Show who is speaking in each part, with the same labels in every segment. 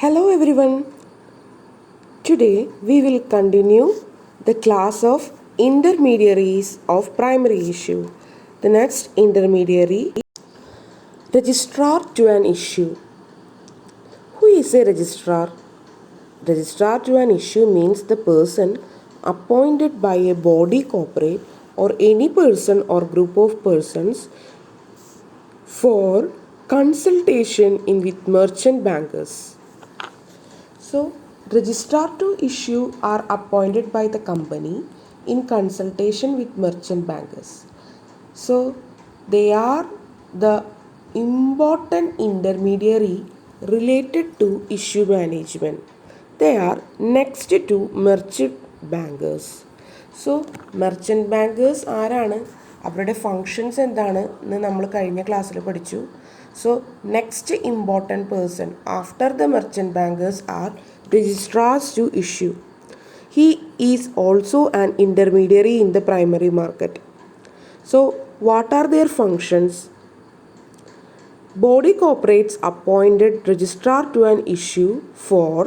Speaker 1: Hello everyone. Today we will continue the class of intermediaries of primary issue. The next intermediary is registrar to an issue. Who is a registrar? Registrar to an issue means the person appointed by a body corporate or any person or group of persons for consultation in with merchant bankers. So, registrar to issue are appointed by the company in consultation with merchant bankers. So, they are the important intermediary related to issue management. They are next to merchant bankers. So merchant bankers ആരാണ്, അവരുടെ functions എന്താണ് എന്ന് നമ്മൾ കഴിഞ്ഞ ക്ലാസ്സിൽ പഠിച്ചു. So next important person after the merchant bankers are registrars to issue. He is also an intermediary in the primary market. So what are their functions? Body corporates appointed registrar to an issue for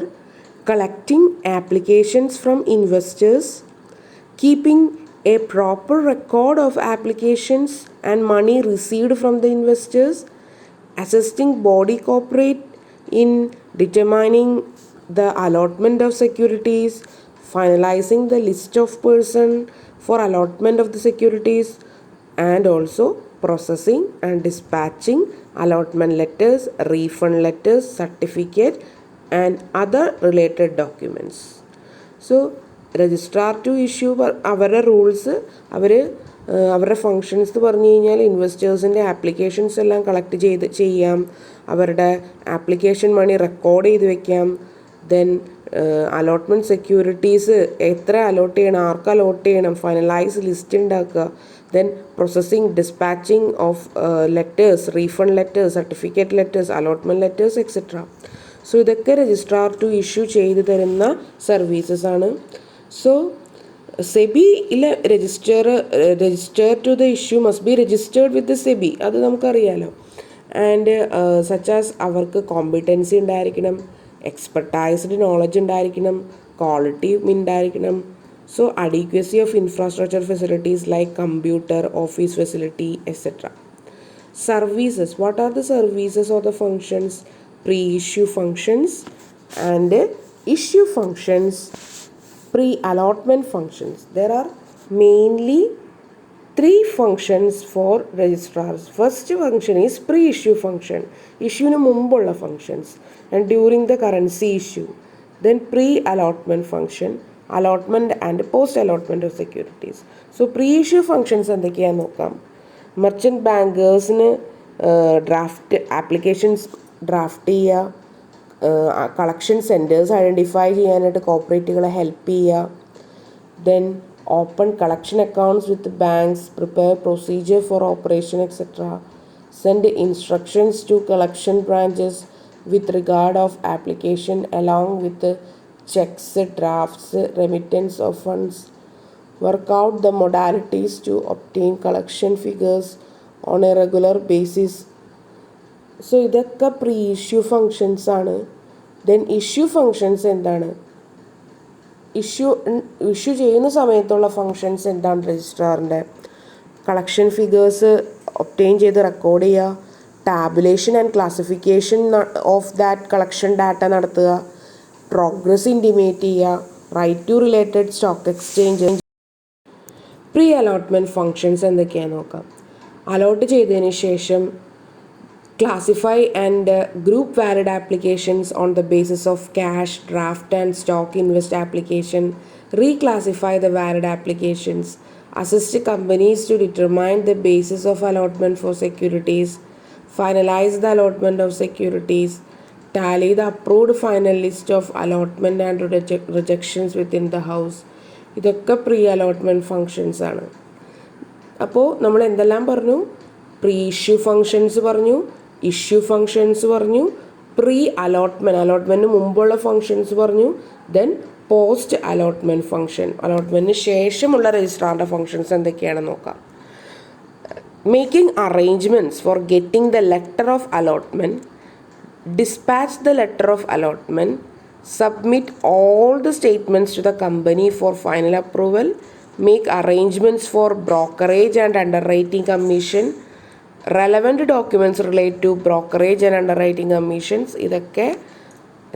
Speaker 1: collecting applications from investors, keeping a proper record of applications and money received from the investors, assisting body corporate in determining the allotment of securities, finalizing the list of person for allotment of the securities, and also processing and dispatching allotment letters, refund letters, certificate and other related documents. So registrar to issue അവരുടെ rules, അവരുടെ functions എന്ന് പറഞ്ഞു കഴിഞ്ഞാൽ ഇൻവെസ്റ്റേഴ്സിൻ്റെ applications എല്ലാം collect ചെയ്യാം, അവരുടെ application മണി record ചെയ്ത് വെക്കാം, ദെൻ അലോട്ട്മെൻറ്റ് സെക്യൂരിറ്റീസ് എത്ര അലോട്ട് ചെയ്യണം, ആർക്ക് അലോട്ട് ചെയ്യണം, ഫൈനലൈസ് ലിസ്റ്റ് ഉണ്ടാക്കുക, then processing dispatching of letters, refund letters, certificate letters, allotment letters etcetera. So ഇതൊക്കെ രജിസ്ട്രാർ ടു ഇഷ്യൂ ചെയ്ത് തരുന്ന സർവീസസ് ആണ്. സോ സെബിയിലെ register to the issue must be registered with the SEBI, അത് നമുക്കറിയാലോ. ആൻഡ് സച്ച് ആസ് അവർക്ക് competency ഉണ്ടായിരിക്കണം, expertised knowledge ഉണ്ടായിരിക്കണം, ക്വാളിറ്റി ഉണ്ടായിരിക്കണം. So adequacy of infrastructure facilities like computer, office facility etcetera. Services. What are the services or the functions? Pre-issue functions and issue functions, pre-allotment functions. There are mainly three functions for registrars. First function is pre-issue function, issueന് മുമ്പുള്ള functions, and during the currency issue. Then pre-allotment function, allotment and post-allotment of securities. So pre-issue functions എന്തൊക്കെയാണെന്ന് നോക്കാം. Merchant ബാങ്കേഴ്സിന് draft applications draft ചെയ്യുക, collection centres identify ചെയ്യാനായിട്ട് കോപ്പറേറ്റുകളെ help ചെയ്യുക, then open collection accounts with banks, prepare procedure for operation etcetera, send instructions to collection branches with regard of application along with cheques, drafts, remittance of funds, work out the modalities to obtain collection figures on a regular basis. So ഇതൊക്കെ pre issue functions ആണ്. Then issue functions എന്താണ്, issue ചെയ്യുന്ന സമയത്തുള്ള functions എന്താണ് രജിസ്ട്രാറിൻ്റെ? Collection figures obtain ചെയ്ത് record ചെയ്യുക, tabulation and classification of that collection data നടത്തുക, പ്രോഗ്രസ് ഇൻറ്റിമേറ്റ് ചെയ്യുക, write to related stock exchange. Pre allotment functions എന്തൊക്കെയാണെന്ന് നോക്കാം. അലോട്ട് ചെയ്തതിന് ശേഷം classify and group valid applications on the basis of cash, draft and stock invest application, reclassify the valid applications, assist companies to determine the basis of allotment for securities, finalise the allotment of securities, Tally the approved final list of allotment and rejections within the house. ഇതൊക്കെ pre allotment functions ആണ്. അപ്പോൾ നമ്മൾ എന്തെല്ലാം പറഞ്ഞു? Pre issue functions പറഞ്ഞു, issue functions പറഞ്ഞു, pre അലോട്ട്മെൻറ്റിന് മുമ്പുള്ള functions പറഞ്ഞു, ദെൻ പോസ്റ്റ് അലോട്ട്മെൻറ്റ് ഫങ്ഷൻ, അലോട്ട്മെൻറ്റിന് ശേഷമുള്ള രജിസ്ട്രാറിൻ്റെ ഫങ്ഷൻസ് എന്തൊക്കെയാണെന്ന് നോക്കാം. Making arrangements for getting the letter of allotment, dispatch the letter of allotment, submit all the statements to the company for final approval, make arrangements for brokerage and underwriting commission, relevant documents relate to brokerage and underwriting commissions. ഇതൊക്കെ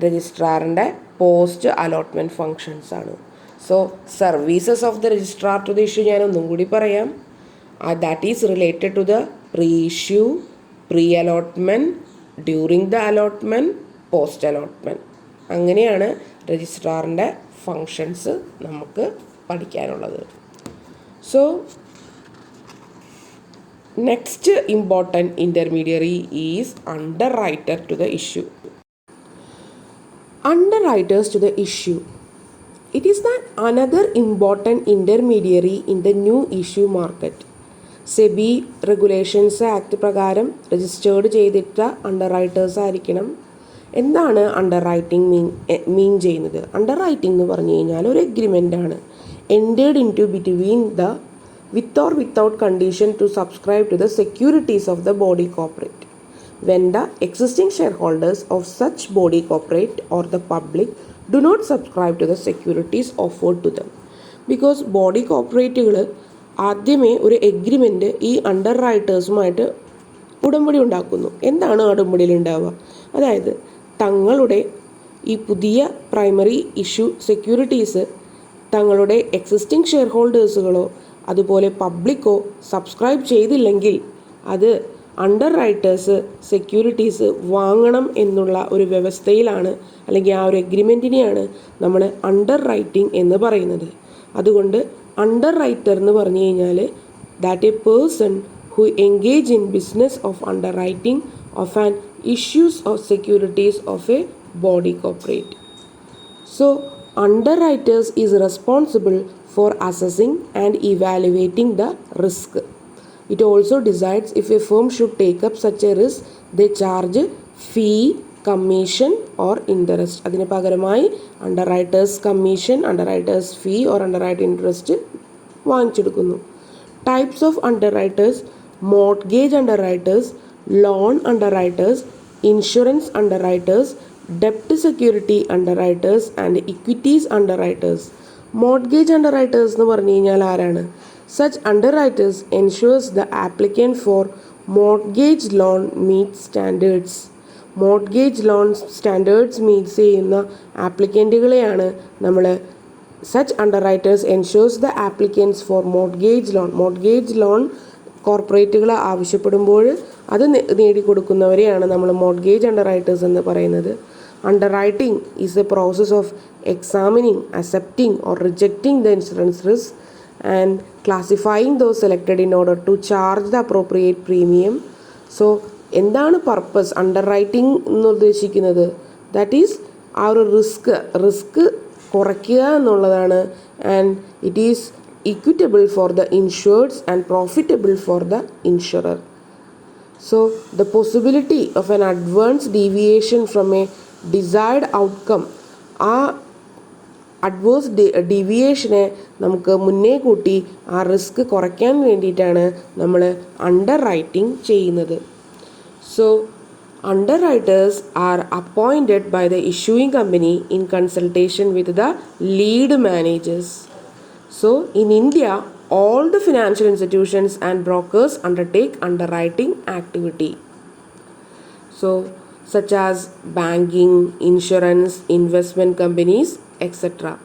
Speaker 1: രജിസ്ട്രാറിൻ്റെ post allotment functions ആണ്. So services of the registrar to the issue ഞാൻ ഒന്നും കൂടി പറയാം. That is related to the pre issue, pre allotment, during the allotment, post allotment. അങ്ങനെയാണ് രജിസ്ട്രാറിൻ്റെ functions നമുക്ക് പഠിക്കാനുള്ളത്. So next important intermediary is underwriter to the issue. Underwriters to the issue. It is that another important intermediary in the new issue market. SEBI regulations act പ്രകാരം registered ചെയ്തിട്ട underwriters ആയിരിക്കണം. എന്താണ് under writing മീൻ ചെയ്യുന്നത്? Under writing എന്ന് പറഞ്ഞു കഴിഞ്ഞാൽ ഒരു എഗ്രിമെൻ്റാണ് entered into between the with or without condition to subscribe to the securities of the body corporate, when the existing shareholders of such body corporate or the public do not subscribe to the securities offered to them. Because body കോർപ്പറേറ്റുകൾ ആദ്യമേ ഒരു agreement ഈ under റൈറ്റേഴ്സുമായിട്ട് ഉടമ്പടി ഉണ്ടാക്കുന്നു. എന്താണ് ഉടമ്പടിയിൽ ഉണ്ടാവുക? അതായത് തങ്ങളുടെ ഈ പുതിയ പ്രൈമറി ഇഷ്യൂ സെക്യൂരിറ്റീസ് തങ്ങളുടെ എക്സിസ്റ്റിംഗ് ഷെയർ ഹോൾഡേഴ്സുകളോ അതുപോലെ പബ്ലിക്കോ സബ്സ്ക്രൈബ് ചെയ്തില്ലെങ്കിൽ അത് അണ്ടർ റൈറ്റേഴ്സ് സെക്യൂരിറ്റീസ് വാങ്ങണം എന്നുള്ള ഒരു വ്യവസ്ഥയിലാണ്, അല്ലെങ്കിൽ ആ ഒരു എഗ്രിമെൻറ്റിനെയാണ് നമ്മൾ അണ്ടർ റൈറ്റിംഗ് എന്ന് പറയുന്നത്. അതുകൊണ്ട് അണ്ടർ റൈറ്റർ എന്ന് പറഞ്ഞു കഴിഞ്ഞാൽ that A person who engage in business of under writing of an issues of securities of A body corporate. So underwriters is responsible for assessing and evaluating the risk. It also decides if a firm should take up such a risk. They charge fee, commission or interest. അതിന് പകരമായി underwriters commission, underwriters fee or underwriter interest വാങ്ങിച്ചെടുക്കുന്നു. Types of underwriters: mortgage underwriters, loan underwriters, insurance underwriters, debt security underwriters and equities underwriters. Mortgage underwriters എന്ന് പറഞ്ഞു കഴിഞ്ഞാൽ ആരാണ്? Such underwriters ensures the applicant for mortgage loan meets standards. Mortgage loan standards meets ചെയ്യുന്ന ആപ്ലിക്കൻറ്റുകളെയാണ് നമ്മൾ such underwriters ensures the applicants for mortgage loan കോർപ്പറേറ്റുകൾ ആവശ്യപ്പെടുമ്പോൾ അത് നേടിക്കൊടുക്കുന്നവരെയാണ് നമ്മൾ മോർട്ട്ഗേജ് അണ്ടർറൈറ്റേഴ്സ് എന്ന് പറയുന്നത്. Underwriting is the process of examining, accepting or rejecting the insurance risk and classifying those selected in order to charge the appropriate premium. So എന്താണ് purpose underwriting എന്ന് ഉദ്ദേശിക്കുന്നത്? That is ആ ഒരു risk കുറയ്ക്കുക എന്നുള്ളതാണ്. And it is equitable for the insureds and profitable for the insurer. So the possibility of an advance deviation from a desired outcome, ആ adverse ഡീവിയേഷനെ നമുക്ക് മുന്നേ കൂട്ടി ആ റിസ്ക് കുറയ്ക്കാൻ വേണ്ടിയിട്ടാണ് നമ്മൾ അണ്ടർ റൈറ്റിംഗ് ചെയ്യുന്നത്. So underwriters are appointed by the issuing company in consultation with the lead managers. So in India, all the financial institutions and brokers undertake underwriting activity. So such as banking, insurance, investment companies, etc.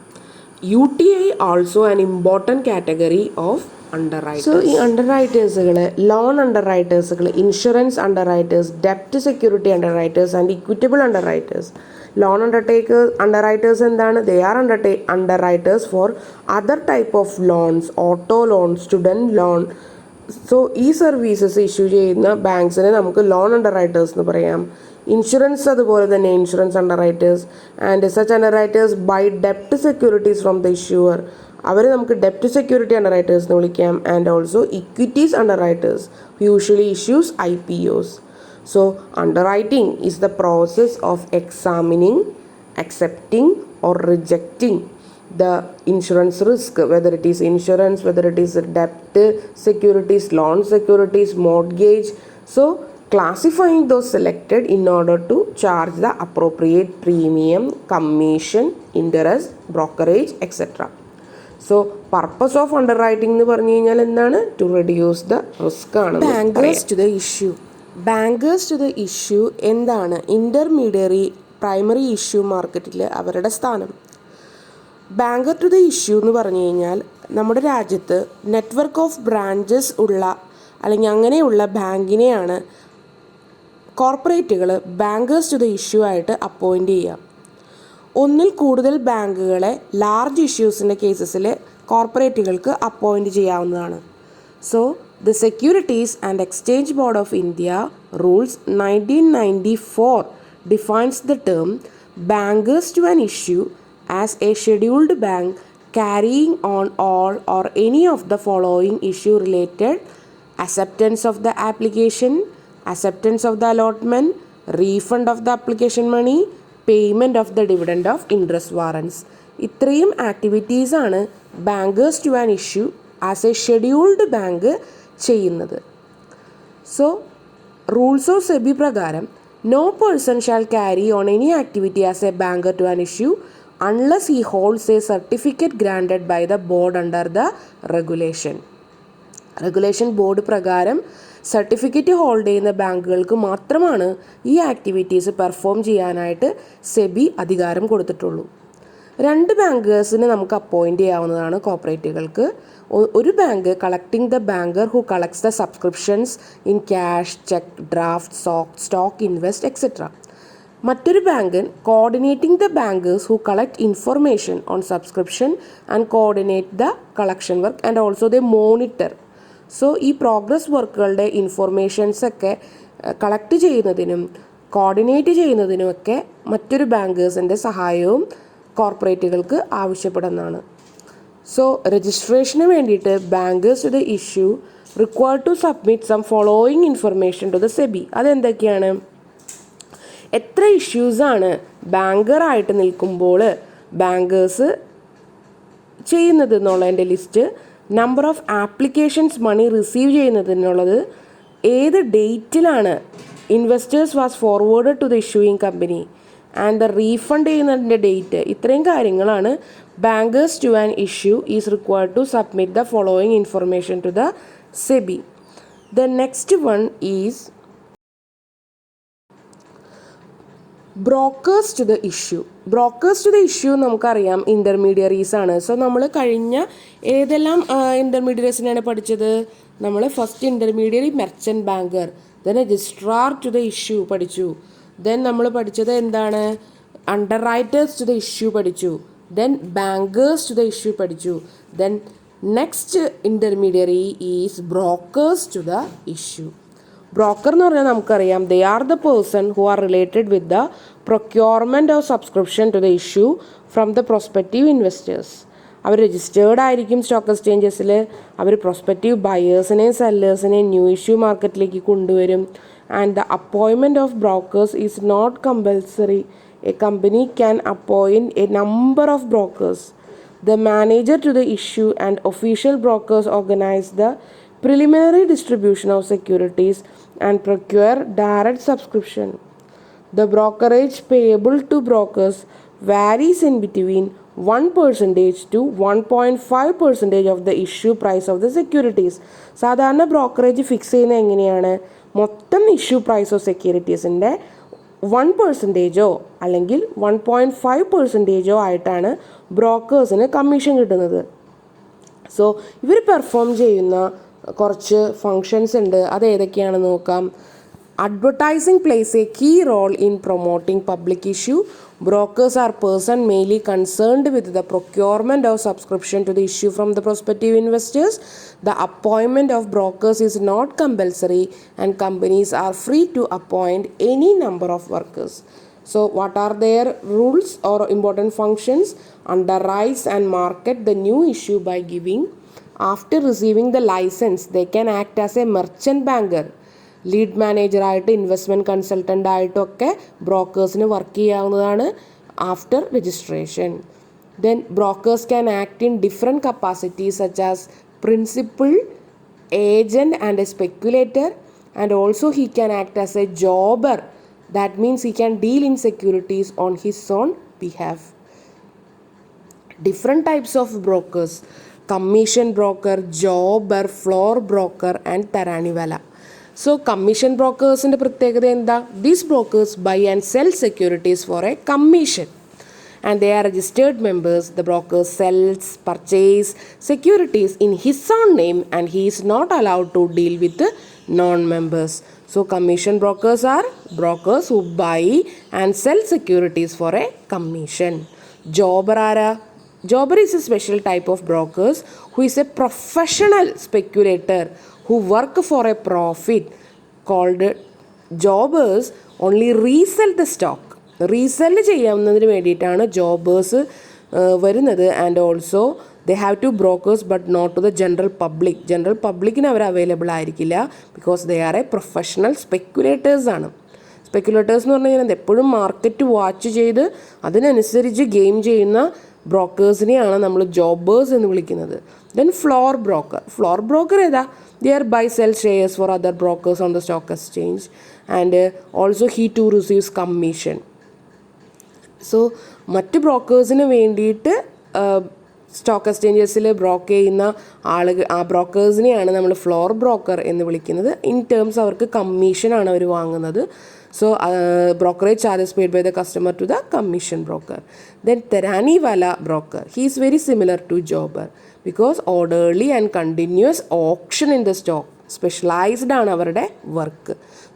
Speaker 1: UTI also an important category of underwriters. So ഈ അണ്ടർറൈറ്റേഴ്സുകൾ, loan അണ്ടർറൈറ്റേഴ്സുകൾ, insurance underwriters, ഡെപ്റ്റ് security underwriters and equitable underwriters. Loan underwriters എന്താണ്? They are underwriters for other type of loans, auto loan, student loan. So ഈ services issue ചെയ്യുന്ന ബാങ്ക്സിനെ നമുക്ക് loan underwriters എന്ന് പറയാം. ഇൻഷുറൻസ് അതുപോലെ തന്നെ insurance underwriters and such underwriters buy ഡെപ്റ്റ് സെക്യൂരിറ്റീസ് ഫ്രം ദ ഇഷ്യൂവർ, അവരെ നമുക്ക് ഡെപ്റ്റ് സെക്യൂരിറ്റി അണ്ടർറൈറ്റേഴ്സ് എന്ന് വിളിക്കാം. And also equities underwriters usually issues IPOs. So underwriting is the process of examining, accepting or rejecting the insurance risk, whether it is insurance, whether it is debt securities, loan securities, mortgage. So classifying those selected in order to charge the appropriate premium, commission, interest, brokerage, etc. So purpose of underwriting എന്ന് പറഞ്ഞു കഴിഞ്ഞാൽ എന്താണ്? To reduce the risk ആണ്. Bankers to the issue. Bankers to the issue എന്താണ്? Intermediary primary issue മാർക്കറ്റിൽ അവരുടെ സ്ഥാനം. Banker to the issue എന്ന് പറഞ്ഞു കഴിഞ്ഞാൽ നമ്മുടെ രാജ്യത്ത് നെറ്റ്വർക്ക് ഓഫ് ബ്രാഞ്ചസ് ഉള്ള അല്ലെങ്കിൽ അങ്ങനെയുള്ള ബാങ്കിനെയാണ് കോർപ്പറേറ്റുകൾ ബാങ്കേഴ്സ് ടു ദ ഇഷ്യൂ ആയിട്ട് അപ്പോയിൻ്റ് ചെയ്യുക. ഒന്നിൽ കൂടുതൽ ബാങ്കുകളെ ലാർജ് ഇഷ്യൂസിൻ്റെ കേസസിൽ കോർപ്പറേറ്റുകൾക്ക് അപ്പോയിൻ്റ് ചെയ്യാവുന്നതാണ്. So the securities and exchange board of India rules 1994 defines the term bankers to an issue as a scheduled bank carrying on all or any of the following issue related: acceptance of the application, acceptance of the allotment, refund of the application money, payment of the dividend of interest warrants. ഇത്രയും ആക്ടിവിറ്റീസാണ് bankers to an issue as a scheduled bank ചെയ്യുന്നത്. So rules of SEBI പ്രകാരം no person shall carry on any activity as a banker to an issue unless he holds a certificate granted by the board under the regulation. Regulation board പ്രകാരം certificate hold ചെയ്യുന്ന ബാങ്കുകൾക്ക് മാത്രമാണ് ഈ activities perform ചെയ്യാനായിട്ട് സെബി അധികാരം കൊടുത്തിട്ടുള്ളൂ. 2 ബാങ്കേഴ്സിനെ നമുക്ക് appoint ചെയ്യാവുന്നതാണ് കോർപ്പറേറ്റുകൾക്ക്. ഒരു bank collecting the banker who collects the subscriptions in cash, cheque, draft, stock invest etcetera. മറ്റൊരു bank coordinating the bankers who collect information on subscription and coordinate the collection work and also the monitor. So ഈ progress വർക്കുകളുടെ ഇൻഫർമേഷൻസൊക്കെ collect ചെയ്യുന്നതിനും coordinate ചെയ്യുന്നതിനുമൊക്കെ മറ്റൊരു ബാങ്കേഴ്സിൻ്റെ സഹായവും കോർപ്പറേറ്റുകൾക്ക് ആവശ്യപ്പെടുന്നതാണ്. സോ രജിസ്ട്രേഷന് വേണ്ടിയിട്ട് bankers to the issue required to submit some following information to the SEBI. അതെന്തൊക്കെയാണ്? എത്ര ഇഷ്യൂസാണ് ബാങ്കറായിട്ട് നിൽക്കുമ്പോൾ ബാങ്കേഴ്സ് ചെയ്യുന്നത് എന്നുള്ളതിൻ്റെ list, number of applications money receive ചെയ്യുന്നതിനുള്ളത്, ഏത് ഡേറ്റിലാണ് investors was forwarded to the issuing company and the refund ചെയ്യുന്നതിൻ്റെ ഡേറ്റ്. ഇത്രയും കാര്യങ്ങളാണ് bankers to an issue is required to submit the following information to the SEBI. The next one is brokers to the issue. Brokers to the issue നമുക്കറിയാം intermediaries ആണ്. So നമ്മൾ കഴിഞ്ഞ ഏതെല്ലാം ഇൻ്റർമീഡിയറീസിനാണ് പഠിച്ചത്? നമ്മൾ first intermediary merchant banker, then registrar to the issue പഠിച്ചു. Then നമ്മൾ പഠിച്ചത് എന്താണ്? Underwriters to the issue പഠിച്ചു. Then bankers to the issue പഠിച്ചു. Then next intermediary is brokers to the issue. Broker എന്ന് പറഞ്ഞാൽ നമുക്കറിയാം they are the person who are related with the procurement of subscription to the issue from the prospective investors. അവർ registered ആയിരിക്കും stock എക്സ്ചേഞ്ചസിൽ. അവർ prospective ബയേഴ്സിനെയും സെല്ലേഴ്സിനെയും new issue മാർക്കറ്റിലേക്ക് കൊണ്ടുവരും. And the appointment of brokers is not compulsory. A company can appoint a number of brokers. The manager to the issue and official brokers organize the preliminary distribution of securities and procure direct subscription. The brokerage payable to brokers varies in between 1% to 1.5% of the issue price of the securities. സാധാരണ brokerage fix ചെയ്യുന്നത് എങ്ങനെയാണ്? മൊത്തം issue price of സെക്യൂരിറ്റീസിൻ്റെ 1% അല്ലെങ്കിൽ 1.5% ആയിട്ടാണ് ബ്രോക്കേഴ്സിന് commission കിട്ടുന്നത്. So ഇവർ perform ചെയ്യുന്ന കുറച്ച് ഫങ്ഷൻസ് ഉണ്ട്. അത് ഏതൊക്കെയാണെന്ന് നോക്കാം. Advertising plays a key role in promoting public issue. Brokers are person mainly concerned with the procurement of subscription to the issue from the prospective investors. The appointment of brokers is not compulsory and companies are free to appoint any number of workers. So what are their rules or important functions? Underwrite and market the new issue by giving. After receiving the license, they can act as a merchant banker. Lead മാനേജറായിട്ട് investment കൺസൾട്ടൻ്റായിട്ടൊക്കെ ബ്രോക്കേഴ്സിന് work ചെയ്യാവുന്നതാണ് after registration. Then brokers can act in different capacities such as principal, agent and a speculator, and also he can act as a jobber. That means he can deal in securities on his own behalf. Different types of brokers: commission broker, jobber, floor broker, and taraniwala. So commission brokers-ന്റെ പ്രത്യേകത എന്താ? These brokers buy and sell securities for a commission. And they are registered members. The broker sells, purchase securities in his own name, and he is not allowed to deal with the non-members. So commission brokers are brokers who buy and sell securities for a commission. Jobber ara? Jobber is a special type of brokers who is a professional speculator who work for a profit. Called jobbers only resell the stock. Resell ചെയ്യാവുന്നതിന് വേണ്ടിയിട്ടാണ് jobbers വരുന്നത്. And also they have to brokers but not to the general public. General പബ്ലിക്കിന് അവർ available ആയിരിക്കില്ല, because they are a professional സ്പെക്കുലേറ്റേഴ്സാണ്. Speculators എന്ന് പറഞ്ഞു കഴിഞ്ഞാൽ എപ്പോഴും മാർക്കറ്റ് വാച്ച് ചെയ്ത് അതിനനുസരിച്ച് ഗെയിം ചെയ്യുന്ന ബ്രോക്കേഴ്സിനെയാണ് നമ്മൾ ജോബേഴ്സ് എന്ന് വിളിക്കുന്നത്. Then floor broker. Floor broker ഏതാ? They are buy sell shares for other brokers on the stock exchange, and also he too receives commission. So മറ്റ് ബ്രോക്കേഴ്സിന് വേണ്ടിയിട്ട് സ്റ്റോക്ക് എക്സ്ചേഞ്ചസിൽ ബ്രോക്ക് ചെയ്യുന്ന ആ ബ്രോക്കേഴ്സിനെയാണ് നമ്മൾ ഫ്ലോർ ബ്രോക്കർ എന്ന് വിളിക്കുന്നത്. ഇൻ ടേംസ് അവർക്ക് കമ്മീഷനാണ് അവർ വാങ്ങുന്നത്. So brokerage charges paid by the customer to the commission broker. Then taraniwala broker. He is very similar to jobber because orderly and continuous auction in the stock. Specialized ആണ് അവരുടെ work.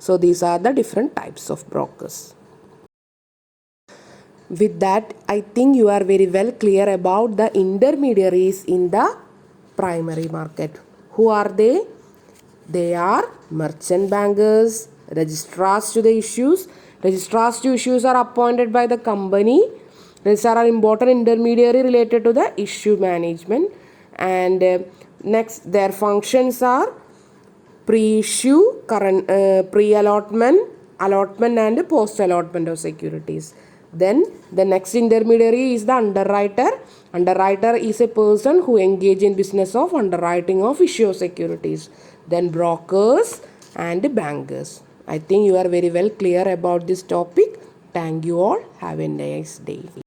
Speaker 1: So these are the different types of brokers. With that, I think you are very well clear about the intermediaries in the primary market. Who are they? They are merchant bankers, registrars to the issues. Registrars to issues are appointed by the company. Registrars are important intermediary related to the issue management. And next, their functions are pre-issue, pre-allotment, allotment and post-allotment of securities. Then the next intermediary is the underwriter. Underwriter is a person who engage in business of underwriting of issue securities. Then brokers and bankers. I think you are very well clear about this topic. Thank you all. Have a nice day.